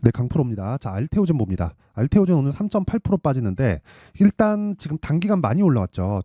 네, 강프로입니다. 자, 알테오젠 봅니다. 알테오젠 오늘 3.8% 빠지는데 일단 지금 단기간 많이 올라왔죠.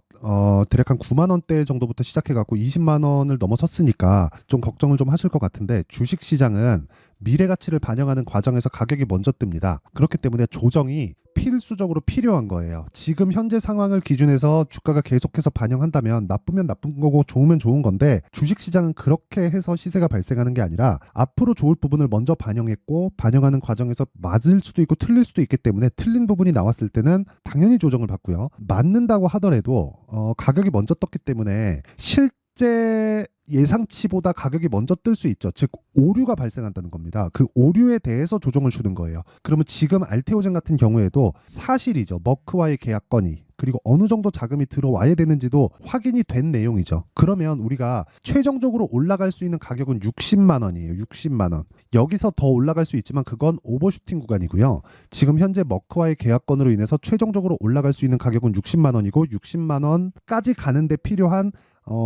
대략 한 9만 원대 정도부터 시작해갖고 20만 원을 넘어섰으니까 좀 걱정을 좀 하실 것 같은데 주식 시장은 미래 가치를 반영하는 과정에서 가격이 먼저 뜹니다. 그렇기 때문에 조정이 필수적으로 필요한 거예요. 지금 현재 상황을 기준해서 주가가 계속해서 반영한다면 나쁘면 나쁜 거고 좋으면 좋은 건데 주식시장은 그렇게 해서 시세가 발생하는 게 아니라 앞으로 좋을 부분을 먼저 반영했고 반영하는 과정에서 맞을 수도 있고 틀릴 수도 있기 때문에 틀린 부분이 나왔을 때는 당연히 조정을 받고요. 맞는다고 하더라도 가격이 먼저 떴기 때문에 실제 예상치보다 가격이 먼저 뜰 수 있죠. 즉 오류가 발생한다는 겁니다. 그 오류에 대해서 조정을 주는 거예요. 그러면 지금 알테오젠 같은 경우에도 사실이죠. 머크와의 계약 건이 그리고 어느 정도 자금이 들어와야 되는지도 확인이 된 내용이죠. 그러면 우리가 최종적으로 올라갈 수 있는 가격은 60만 원이에요. 60만 원. 여기서 더 올라갈 수 있지만 그건 오버슈팅 구간이고요. 지금 현재 머크와의 계약건으로 인해서 최종적으로 올라갈 수 있는 가격은 60만 원이고 60만 원까지 가는데 필요한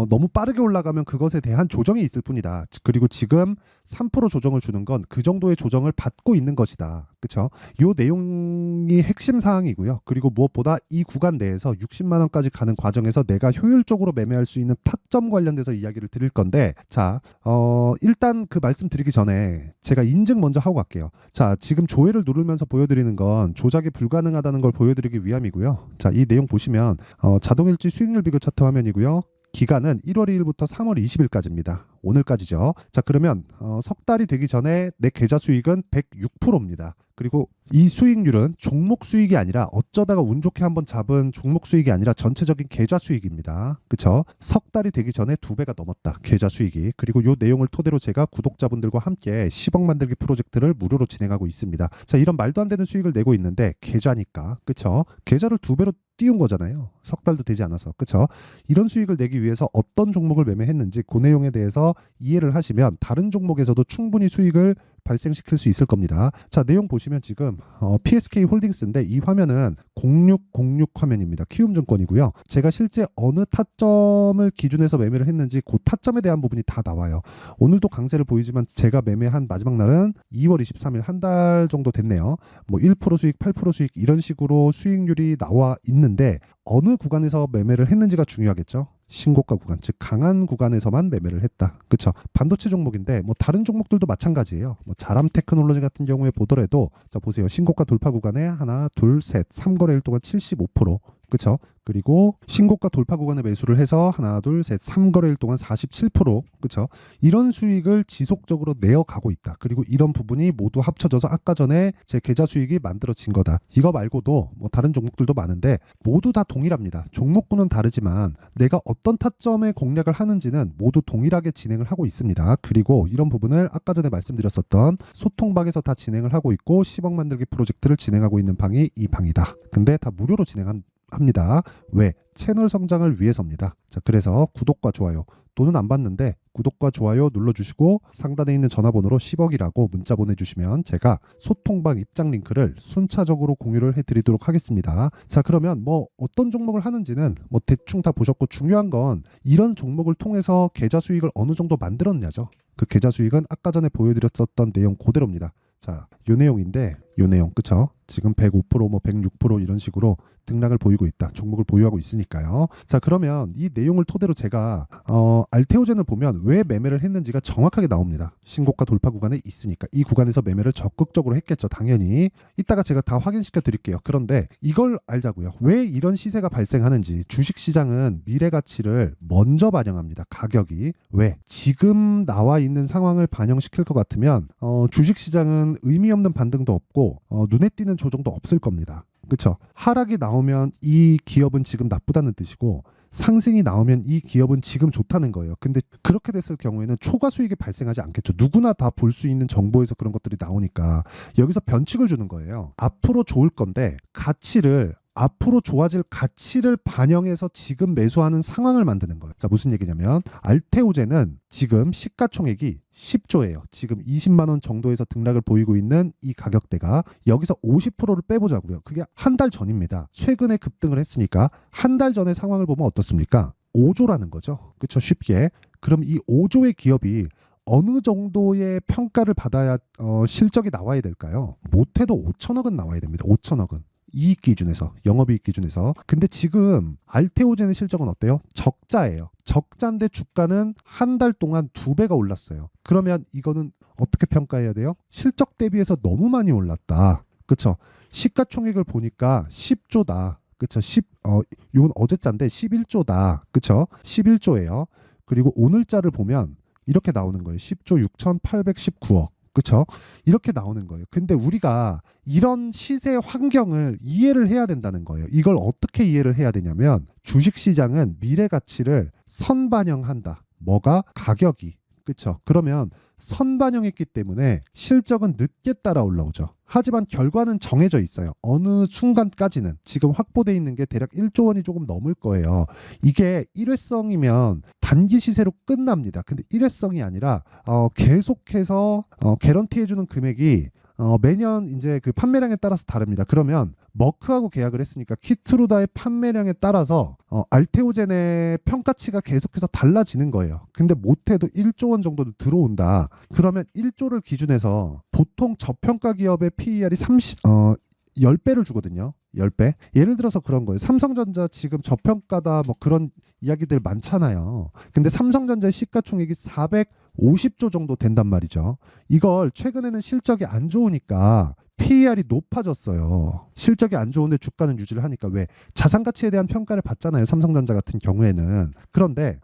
너무 빠르게 올라가면 그것에 대한 조정이 있을 뿐이다. 그리고 지금 3% 조정을 주는 건 그 정도의 조정을 받고 있는 것이다. 그렇죠? 이 내용이 핵심 사항이고요. 그리고 무엇보다 이 구간 내에서 60만 원까지 가는 과정에서 내가 효율적으로 매매할 수 있는 타점 관련돼서 이야기를 드릴 건데 자, 일단 그 말씀드리기 전에 제가 인증 먼저 하고 갈게요. 자, 지금 조회를 누르면서 보여드리는 건 조작이 불가능하다는 걸 보여드리기 위함이고요. 자, 이 내용 보시면 자동일지 수익률 비교 차트 화면이고요. 기간은 1월 2일부터 3월 20일까지입니다. 오늘까지죠. 자, 그러면 석 달이 되기 전에 내 계좌 수익은 106%입니다. 그리고 이 수익률은 종목 수익이 아니라 어쩌다가 운 좋게 한번 잡은 종목 수익이 아니라 전체적인 계좌 수익입니다. 그쵸? 석 달이 되기 전에 2배가 넘었다. 계좌 수익이. 그리고 이 내용을 토대로 제가 구독자분들과 함께 10억 만들기 프로젝트를 무료로 진행하고 있습니다. 자, 이런 말도 안 되는 수익을 내고 있는데 계좌니까. 그쵸? 계좌를 2배로 띄운 거잖아요. 석 달도 되지 않아서. 그쵸? 이런 수익을 내기 위해서 어떤 종목을 매매했는지 그 내용에 대해서 이해를 하시면 다른 종목에서도 충분히 수익을 발생시킬 수 있을 겁니다. 자, 내용 보시면 지금 PSK 홀딩스인데 이 화면은 0606 화면입니다. 키움증권이고요. 제가 실제 어느 타점을 기준해서 매매를 했는지 그 타점에 대한 부분이 다 나와요. 오늘도 강세를 보이지만 제가 매매한 마지막 날은 2월 23일 한 달 정도 됐네요. 뭐 1% 수익, 8% 수익 이런 식으로 수익률이 나와 있는데 어느 구간에서 매매를 했는지가 중요하겠죠. 신고가 구간, 즉 강한 구간에서만 매매를 했다. 그렇죠? 반도체 종목인데 뭐 다른 종목들도 마찬가지예요. 뭐 자람 테크놀로지 같은 경우에 보더라도 자 보세요. 신고가 돌파 구간에 하나, 둘, 셋, 3거래일 동안 75%. 그렇죠? 그리고 신고가 돌파 구간에 매수를 해서 하나, 둘, 셋, 3거래일 동안 47%. 그렇죠? 이런 수익을 지속적으로 내어가고 있다. 그리고 이런 부분이 모두 합쳐져서 아까 전에 제 계좌 수익이 만들어진 거다. 이거 말고도 뭐 다른 종목들도 많은데 모두 다 동일합니다. 종목군은 다르지만 내가 어떤 타점에 공략을 하는지는 모두 동일하게 진행을 하고 있습니다. 그리고 이런 부분을 아까 전에 말씀드렸었던 소통방에서 다 진행을 하고 있고 10억 만들기 프로젝트를 진행하고 있는 방이 이 방이다. 근데 다 무료로 합니다. 왜? 채널 성장을 위해서입니다. 자, 그래서 구독과 좋아요. 돈은 안 받는데 구독과 좋아요 눌러주시고 상단에 있는 전화번호로 10억이라고 문자 보내주시면 제가 소통방 입장 링크를 순차적으로 공유를 해드리도록 하겠습니다. 자, 그러면 뭐 어떤 종목을 하는지는 뭐 대충 다 보셨고 중요한 건 이런 종목을 통해서 계좌 수익을 어느 정도 만들었냐죠. 그 계좌 수익은 아까 전에 보여드렸었던 내용 그대로입니다. 자, 요 내용인데 요 내용 그쵸? 지금 105% 뭐 106% 이런 식으로 등락을 보이고 있다. 종목을 보유하고 있으니까요. 자, 그러면 이 내용을 토대로 제가 알테오젠을 보면 왜 매매를 했는지가 정확하게 나옵니다. 신고가 돌파 구간에 있으니까 이 구간에서 매매를 적극적으로 했겠죠. 당연히. 이따가 제가 다 확인시켜 드릴게요. 그런데 이걸 알자고요. 왜 이런 시세가 발생하는지. 주식시장은 미래 가치를 먼저 반영합니다. 가격이. 왜? 지금 나와 있는 상황을 반영시킬 것 같으면 주식시장은 의미 없는 반등도 없고 눈에 띄는 조정도 없을 겁니다. 그렇죠? 하락이 나오면 이 기업은 지금 나쁘다는 뜻이고 상승이 나오면 이 기업은 지금 좋다는 거예요. 근데 그렇게 됐을 경우에는 초과 수익이 발생하지 않겠죠. 누구나 다 볼 수 있는 정보에서 그런 것들이 나오니까 여기서 변칙을 주는 거예요. 앞으로 좋을 건데 앞으로 좋아질 가치를 반영해서 지금 매수하는 상황을 만드는 거예요. 자, 무슨 얘기냐면 알테오젠은 지금 시가총액이 10조예요. 지금 20만 원 정도에서 등락을 보이고 있는 이 가격대가 여기서 50%를 빼보자고요. 그게 한 달 전입니다. 최근에 급등을 했으니까 한 달 전의 상황을 보면 어떻습니까? 5조라는 거죠. 그렇죠? 쉽게. 그럼 이 5조의 기업이 어느 정도의 평가를 받아야 실적이 나와야 될까요? 못해도 5천억은 나와야 됩니다. 5천억은. 이익 기준에서, 영업이익 기준에서. 근데 지금 알테오젠의 실적은 어때요? 적자예요. 적자인데 주가는 한 달 동안 2배가 올랐어요. 그러면 이거는 어떻게 평가해야 돼요? 실적 대비해서 너무 많이 올랐다. 그쵸? 시가총액을 보니까 10조다. 그쵸? 이건 어제자인데 11조다. 그쵸? 11조예요. 그리고 오늘자를 보면 이렇게 나오는 거예요. 10조 6,819억. 그쵸? 이렇게 나오는 거예요. 근데 우리가 이런 시세 환경을 이해를 해야 된다는 거예요. 이걸 어떻게 이해를 해야 되냐면 주식시장은 미래 가치를 선반영한다. 뭐가? 가격이. 그쵸? 그러면 선반영했기 때문에 실적은 늦게 따라 올라오죠. 하지만 결과는 정해져 있어요. 어느 순간까지는 지금 확보돼 있는 게 대략 1조 원이 조금 넘을 거예요. 이게 일회성이면 단기 시세로 끝납니다. 근데 일회성이 아니라 계속해서 개런티해주는 금액이 매년 이제 그 판매량에 따라서 다릅니다. 그러면 머크하고 계약을 했으니까 키트루다의 판매량에 따라서 알테오젠의 평가치가 계속해서 달라지는 거예요. 근데 못해도 1조 원 정도는 들어온다. 그러면 1조를 기준해서 보통 저평가 기업의 PER이 10배를 주거든요. 10배. 예를 들어서 그런 거예요. 삼성전자 지금 저평가다 뭐 그런 이야기들 많잖아요. 근데 삼성전자의 시가총액이 450조 정도 된단 말이죠. 이걸 최근에는 실적이 안 좋으니까 PER이 높아졌어요. 실적이 안 좋은데 주가는 유지를 하니까 왜 자산 가치에 대한 평가를 받잖아요. 삼성전자 같은 경우에는. 그런데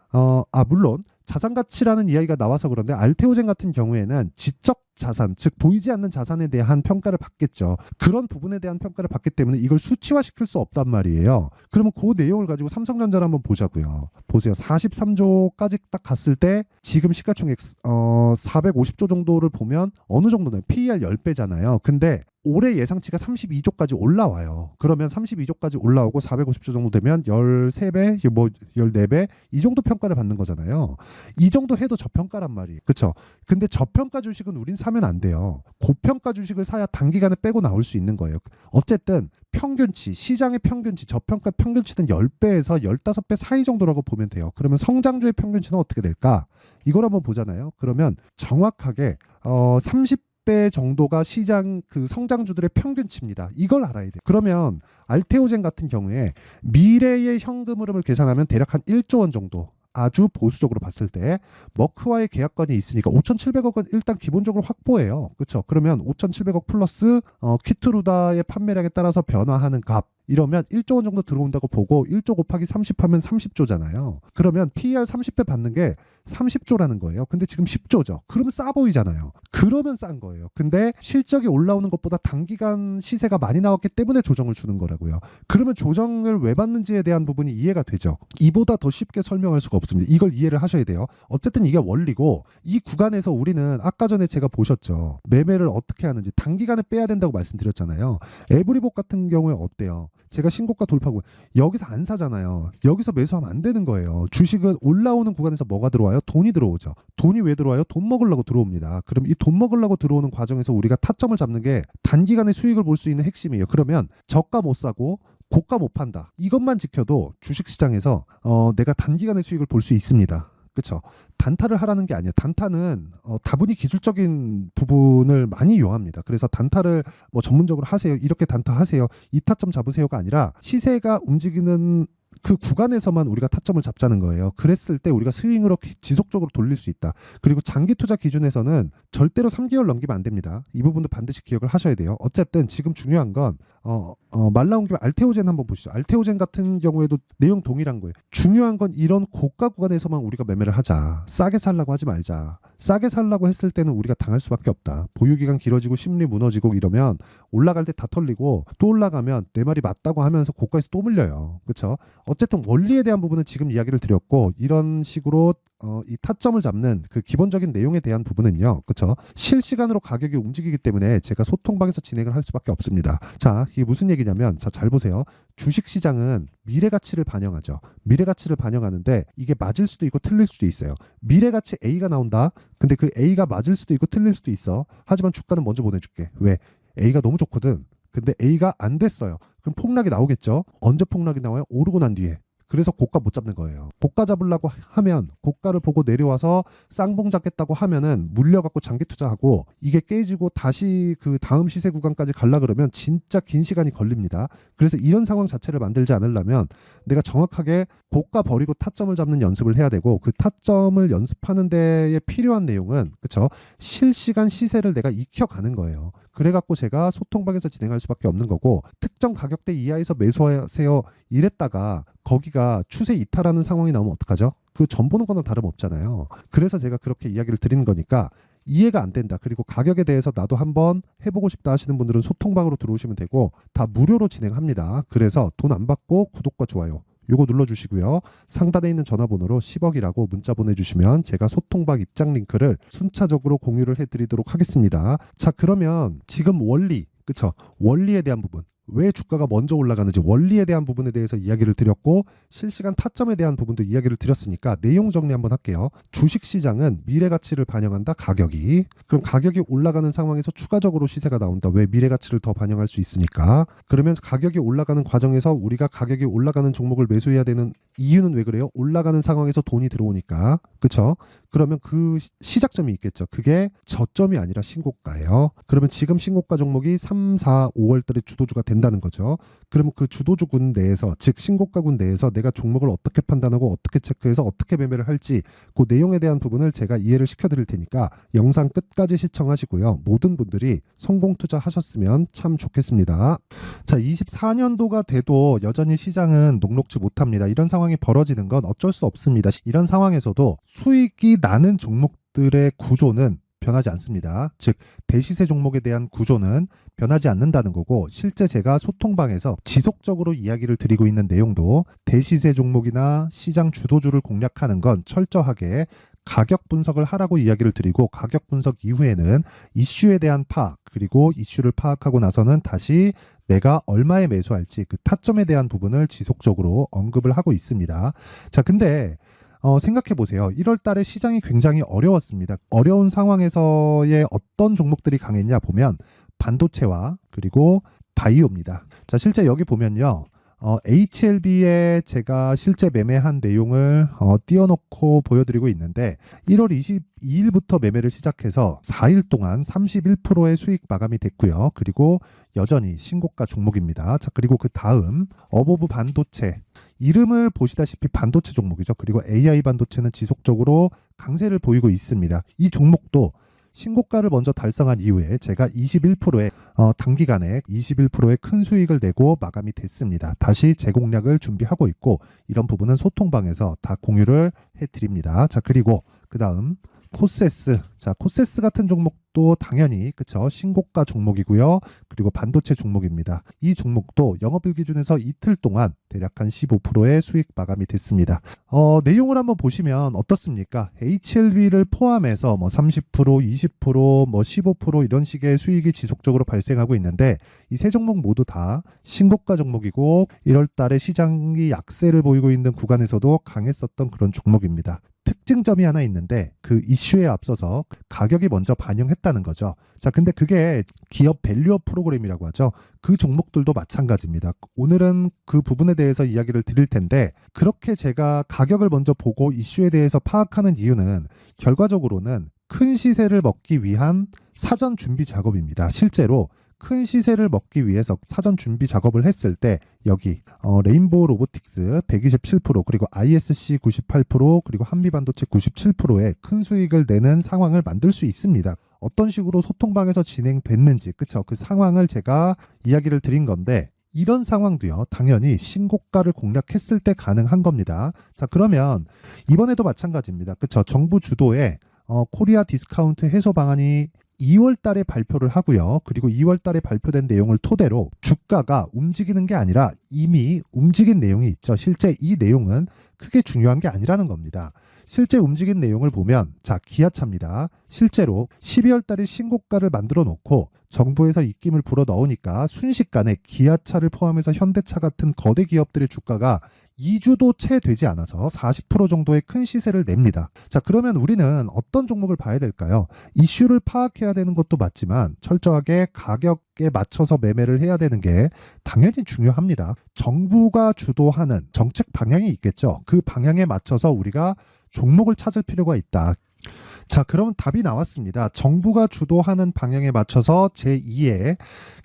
물론 자산 가치라는 이야기가 나와서 그런데 알테오젠 같은 경우에는 지적 자산, 즉 보이지 않는 자산에 대한 평가를 받겠죠. 그런 부분에 대한 평가를 받기 때문에 이걸 수치화시킬 수 없단 말이에요. 그러면 그 내용을 가지고 삼성전자를 한번 보자고요. 보세요. 43조까지 딱 갔을 때 지금 시가총액 450조 정도를 보면 어느 정도는 PER 10배잖아요. 근데 올해 예상치가 32조까지 올라와요. 그러면 32조까지 올라오고 450조 정도 되면 13배, 뭐 14배 이 정도 평가를 받는 거잖아요. 이 정도 해도 저평가란 말이에요. 그렇죠? 근데 저평가 주식은 우린 사면 안 돼요. 고평가 주식을 사야 단기간에 빼고 나올 수 있는 거예요. 어쨌든 평균치, 시장의 평균치, 저평가 평균치는 10배에서 15배 사이 정도라고 보면 돼요. 그러면 성장주의 평균치는 어떻게 될까? 이걸 한번 보잖아요. 그러면 정확하게 30배 정도가 시장 그 성장주들의 평균치입니다. 이걸 알아야 돼요. 그러면 알테오젠 같은 경우에 미래의 현금 흐름을 계산하면 대략 한 1조 원 정도, 아주 보수적으로 봤을 때 머크와의 계약관이 있으니까 5,700억은 일단 기본적으로 확보해요. 그렇죠? 그러면 5,700억 플러스 키트루다의 판매량에 따라서 변화하는 값, 이러면 1조 원 정도 들어온다고 보고 1조 곱하기 30 하면 30조잖아요. 그러면 PER 30배 받는 게 30조라는 거예요. 근데 지금 10조죠. 그러면 싸 보이잖아요. 그러면 싼 거예요. 근데 실적이 올라오는 것보다 단기간 시세가 많이 나왔기 때문에 조정을 주는 거라고요. 그러면 조정을 왜 받는지에 대한 부분이 이해가 되죠. 이보다 더 쉽게 설명할 수가 없습니다. 이걸 이해를 하셔야 돼요. 어쨌든 이게 원리고, 이 구간에서 우리는 아까 전에 제가 보셨죠. 매매를 어떻게 하는지 단기간에 빼야 된다고 말씀드렸잖아요. 에브리복 같은 경우에 어때요? 제가 신고가 돌파구 여기서 안 사잖아요. 여기서 매수하면 안 되는 거예요. 주식은 올라오는 구간에서 뭐가 들어와요? 돈이 들어오죠. 돈이 왜 들어와요? 돈 먹으려고 들어옵니다. 그럼 이 돈 먹으려고 들어오는 과정에서 우리가 타점을 잡는 게 단기간에 수익을 볼 수 있는 핵심이에요. 그러면 저가 못 사고 고가 못 판다. 이것만 지켜도 주식시장에서 내가 단기간에 수익을 볼 수 있습니다. 그렇죠? 단타를 하라는 게 아니에요. 단타는 다분히 기술적인 부분을 많이 이용합니다. 그래서 단타를 뭐 전문적으로 하세요. 이렇게 단타 하세요. 이 타점 잡으세요가 아니라 시세가 움직이는 그 구간에서만 우리가 타점을 잡자는 거예요. 그랬을 때 우리가 스윙으로 지속적으로 돌릴 수 있다. 그리고 장기 투자 기준에서는 절대로 3개월 넘기면 안 됩니다. 이 부분도 반드시 기억을 하셔야 돼요. 어쨌든 지금 중요한 건 말 나온 김에 알테오젠 한번 보시죠. 알테오젠 같은 경우에도 내용 동일한 거예요. 중요한 건 이런 고가 구간에서만 우리가 매매를 하자. 싸게 살라고 하지 말자. 싸게 살라고 했을 때는 우리가 당할 수밖에 없다. 보유기간 길어지고 심리 무너지고 이러면 올라갈 때 다 털리고 또 올라가면 내 말이 맞다고 하면서 고가에서 또 물려요. 그렇죠? 어쨌든 원리에 대한 부분은 지금 이야기를 드렸고, 이런 식으로 이 타점을 잡는 그 기본적인 내용에 대한 부분은요, 그렇죠? 실시간으로 가격이 움직이기 때문에 제가 소통방에서 진행을 할 수밖에 없습니다. 자, 이게 무슨 얘기냐면, 자, 잘 보세요. 주식시장은 미래 가치를 반영하죠. 미래 가치를 반영하는데 이게 맞을 수도 있고 틀릴 수도 있어요. 미래 가치 A가 나온다. 근데 그 A가 맞을 수도 있고 틀릴 수도 있어. 하지만 주가는 먼저 보내줄게. 왜? A가 너무 좋거든. 근데 A가 안 됐어요. 그럼 폭락이 나오겠죠. 언제 폭락이 나와요? 오르고 난 뒤에. 그래서 고가 못 잡는 거예요. 고가 잡으려고 하면 고가를 보고 내려와서 쌍봉 잡겠다고 하면은 물려갖고 장기 투자하고 이게 깨지고 다시 그 다음 시세 구간까지 갈라 그러면 진짜 긴 시간이 걸립니다. 그래서 이런 상황 자체를 만들지 않으려면 내가 정확하게 고가 버리고 타점을 잡는 연습을 해야 되고, 그 타점을 연습하는 데에 필요한 내용은 그쵸, 실시간 시세를 내가 익혀가는 거예요. 그래갖고 제가 소통방에서 진행할 수밖에 없는 거고, 특정 가격대 이하에서 매수하세요 이랬다가 거기가 추세 이탈하는 상황이 나오면 어떡하죠? 그 전 보는 거나 다름없잖아요. 그래서 제가 그렇게 이야기를 드리는 거니까 이해가 안 된다, 그리고 가격에 대해서 나도 한번 해보고 싶다 하시는 분들은 소통방으로 들어오시면 되고, 다 무료로 진행합니다. 그래서 돈 안 받고 구독과 좋아요 요거 눌러주시고요. 상단에 있는 전화번호로 10억이라고 문자 보내주시면 제가 소통방 입장 링크를 순차적으로 공유를 해드리도록 하겠습니다. 자, 그러면 지금 원리, 그쵸? 원리에 대한 부분, 왜 주가가 먼저 올라가는지 원리에 대한 부분에 대해서 이야기를 드렸고, 실시간 타점에 대한 부분도 이야기를 드렸으니까 내용 정리 한번 할게요. 주식시장은 미래가치를 반영한다, 가격이. 그럼 가격이 올라가는 상황에서 추가적으로 시세가 나온다. 왜? 미래가치를 더 반영할 수 있으니까. 그러면 가격이 올라가는 과정에서 우리가 가격이 올라가는 종목을 매수해야 되는 이유는 왜 그래요? 올라가는 상황에서 돈이 들어오니까. 그쵸? 그러면 그 시작점이 있겠죠. 그게 저점이 아니라 신고가예요. 그러면 지금 신고가 종목이 3, 4, 5월 달에 주도주가 된다는 거죠. 그러면 그 주도주군 내에서, 즉 신고가군 내에서 내가 종목을 어떻게 판단하고 어떻게 체크해서 어떻게 매매를 할지, 그 내용에 대한 부분을 제가 이해를 시켜드릴 테니까 영상 끝까지 시청하시고요. 모든 분들이 성공 투자하셨으면 참 좋겠습니다. 자, 24년도가 돼도 여전히 시장은 녹록지 못합니다. 이런 상황이 벌어지는 건 어쩔 수 없습니다. 이런 상황에서도 수익이 나는 종목들의 구조는 변하지 않습니다. 즉 대시세 종목에 대한 구조는 변하지 않는다는 거고, 실제 제가 소통방에서 지속적으로 이야기를 드리고 있는 내용도 대시세 종목이나 시장 주도주를 공략하는 건 철저하게 가격 분석을 하라고 이야기를 드리고, 가격 분석 이후에는 이슈에 대한 파악, 그리고 이슈를 파악하고 나서는 다시 내가 얼마에 매수할지 그 타점에 대한 부분을 지속적으로 언급을 하고 있습니다. 자, 근데 생각해 보세요. 1월 달에 시장이 굉장히 어려웠습니다. 어려운 상황에서의 어떤 종목들이 강했냐 보면 반도체와 그리고 바이오입니다. 자, 실제 여기 보면요. HLB에 제가 실제 매매한 내용을 띄워놓고 보여드리고 있는데, 1월 22일부터 매매를 시작해서 4일 동안 31%의 수익 마감이 됐고요. 그리고 여전히 신고가 종목입니다. 자, 그리고 그 다음 어보브 반도체, 이름을 보시다시피 반도체 종목이죠. 그리고 AI 반도체는 지속적으로 강세를 보이고 있습니다. 이 종목도 신고가를 먼저 달성한 이후에 제가 21%의 단기간에 21%의 큰 수익을 내고 마감이 됐습니다. 다시 재공략을 준비하고 있고, 이런 부분은 소통방에서 다 공유를 해드립니다. 자, 그리고 그 다음 코세스. 자, 코세스 같은 종목도 당연히 그쵸, 신고가 종목이고요. 그리고 반도체 종목입니다. 이 종목도 영업일 기준에서 이틀 동안 대략 한 15%의 수익 마감이 됐습니다. 내용을 한번 보시면 어떻습니까? HLB를 포함해서 뭐 30%, 20%, 뭐 15% 이런 식의 수익이 지속적으로 발생하고 있는데, 이 세 종목 모두 다 신고가 종목이고 1월 달에 시장이 약세를 보이고 있는 구간에서도 강했었던 그런 종목입니다. 특징점이 하나 있는데, 그 이슈에 앞서서 가격이 먼저 반영했다는 거죠. 자, 근데 그게 기업 밸류업 프로그램이라고 하죠. 그 종목들도 마찬가지입니다. 오늘은 그 부분에 대해서 이야기를 드릴 텐데, 그렇게 제가 가격을 먼저 보고 이슈에 대해서 파악하는 이유는 결과적으로는 큰 시세를 먹기 위한 사전 준비 작업입니다. 실제로 큰 시세를 먹기 위해서 사전 준비 작업을 했을 때 여기 레인보우 로보틱스 127%, 그리고 ISC 98%, 그리고 한미반도체 97%의 큰 수익을 내는 상황을 만들 수 있습니다. 어떤 식으로 소통방에서 진행됐는지, 그쵸? 그 상황을 제가 이야기를 드린 건데, 이런 상황도요, 당연히 신고가를 공략했을 때 가능한 겁니다. 자, 그러면 이번에도 마찬가지입니다. 그쵸? 정부 주도의 코리아 디스카운트 해소 방안이 2월 달에 발표를 하고요. 그리고 2월 달에 발표된 내용을 토대로 주가가 움직이는 게 아니라 이미 움직인 내용이 있죠. 실제 이 내용은 크게 중요한 게 아니라는 겁니다. 실제 움직인 내용을 보면, 자, 기아차입니다. 실제로 12월 달에 신고가를 만들어 놓고 정부에서 입김을 불어 넣으니까 순식간에 기아차를 포함해서 현대차 같은 거대 기업들의 주가가 2주도 채 되지 않아서 40% 정도의 큰 시세를 냅니다. 자, 그러면 우리는 어떤 종목을 봐야 될까요? 이슈를 파악해야 되는 것도 맞지만 철저하게 가격에 맞춰서 매매를 해야 되는 게 당연히 중요합니다. 정부가 주도하는 정책 방향이 있겠죠. 그 방향에 맞춰서 우리가 종목을 찾을 필요가 있다. 자, 그럼 답이 나왔습니다. 정부가 주도하는 방향에 맞춰서 제2의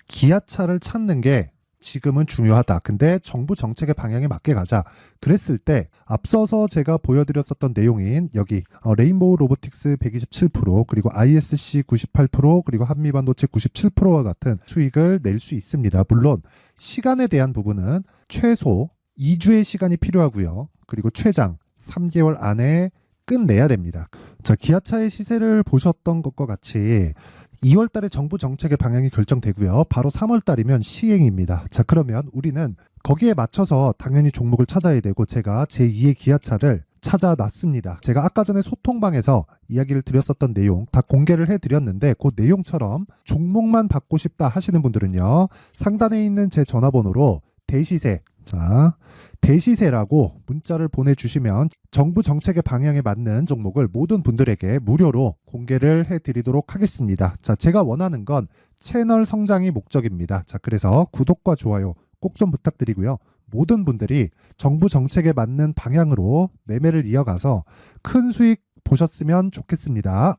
기아차를 찾는 게 지금은 중요하다. 근데 정부 정책의 방향에 맞게 가자. 그랬을 때 앞서서 제가 보여드렸었던 내용인 여기 레인보우 로보틱스 127% 그리고 ISC 98% 그리고 한미반도체 97%와 같은 수익을 낼 수 있습니다. 물론 시간에 대한 부분은 최소 2주의 시간이 필요하고요. 그리고 최장 3개월 안에 끝내야 됩니다. 자, 기아차의 시세를 보셨던 것과 같이 2월 달에 정부 정책의 방향이 결정되고요. 바로 3월 달이면 시행입니다. 자, 그러면 우리는 거기에 맞춰서 당연히 종목을 찾아야 되고 제가 제2의 기아차를 찾아놨습니다. 제가 아까 전에 소통방에서 이야기를 드렸었던 내용 다 공개를 해드렸는데 그 내용처럼 종목만 받고 싶다 하시는 분들은요. 상단에 있는 제 전화번호로 대시세, 자, 대시세라고 문자를 보내주시면 정부 정책의 방향에 맞는 종목을 모든 분들에게 무료로 공개를 해드리도록 하겠습니다. 자, 제가 원하는 건 채널 성장이 목적입니다. 자, 그래서 구독과 좋아요 꼭 좀 부탁드리고요. 모든 분들이 정부 정책에 맞는 방향으로 매매를 이어가서 큰 수익 보셨으면 좋겠습니다.